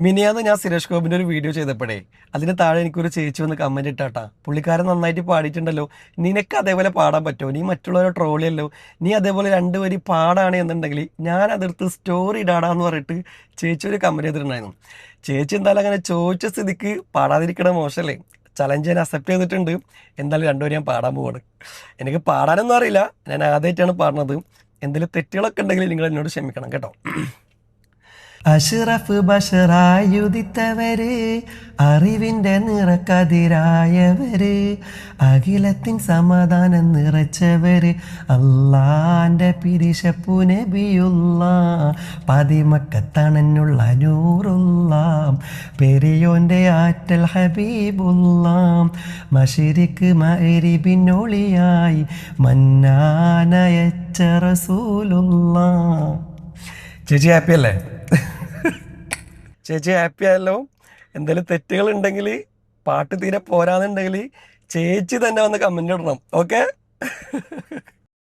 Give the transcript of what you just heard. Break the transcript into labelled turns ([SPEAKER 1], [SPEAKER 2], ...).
[SPEAKER 1] മിനിയാന്ന് ഞാൻ സുരേഷ് ഗോപിൻ്റെ ഒരു വീഡിയോ ചെയ്തപ്പോഴേ അതിന് താഴെ എനിക്കൊരു ചേച്ചി വന്ന് കമൻറ്റ് ഇട്ടാട്ടാ, പുള്ളിക്കാരൻ നന്നായിട്ട് പാടിയിട്ടുണ്ടല്ലോ, നിനക്ക് അതേപോലെ പാടാൻ പറ്റുമോ, നീ മറ്റുള്ളവരെ ട്രോളിയല്ലോ, നീ അതേപോലെ രണ്ട് വരി പാടാണ് എന്നുണ്ടെങ്കിൽ ഞാൻ അതെടുത്ത് സ്റ്റോറി ഇടാടാന്ന് പറഞ്ഞിട്ട് ചേച്ചി ഒരു കമൻറ്റ് ചെയ്തിട്ടുണ്ടായിരുന്നു. ചേച്ചി എന്തായാലും അങ്ങനെ ചോദിച്ച സ്ഥിതിക്ക് പാടാതിരിക്കണ മോശമല്ലേ, ചലഞ്ച് ഞാൻ അക്സെപ്റ്റ് ചെയ്തിട്ടുണ്ട്. എന്തായാലും രണ്ടുപേരും ഞാൻ പാടാൻ പോവാണ്. എനിക്ക് പാടാനൊന്നും അറിയില്ല, ഞാൻ ആദ്യമായിട്ടാണ് പാടുന്നത്. എന്തെങ്കിലും തെറ്റുകളൊക്കെ ഉണ്ടെങ്കിൽ നിങ്ങൾ എന്നോട് ക്ഷമിക്കണം കേട്ടോ. അഷ്റഫ് ബഷറായുദിത്തവര്, അറിവിൻ്റെ നിറക്കതിരായവര്, അഖിലത്തിൻ സമാധാനം നിറച്ചവര്, അള്ളാന്റെ പിരിശപ്പു നബിയുള്ള, പതിമക്കത്തണനുള്ള നൂറുള്ള, പെരിയോന്റെ ആറ്റൽ ഹബീബുള്ള, മശരിക്ക് മഅരിബിനൊളിയായി മന്നാനയച്ച റസൂലുള്ള. ചേച്ചി ഹാപ്പി അല്ലേ? ചേച്ചി ഹാപ്പി ആയല്ലോ. എന്തെങ്കിലും തെറ്റുകൾ ഉണ്ടെങ്കിൽ, പാട്ട് തീരെ പോരാന്നുണ്ടെങ്കിൽ ചേച്ചി തന്നെ വന്ന് കമൻ്റ് ഇടണം. ഓക്കെ.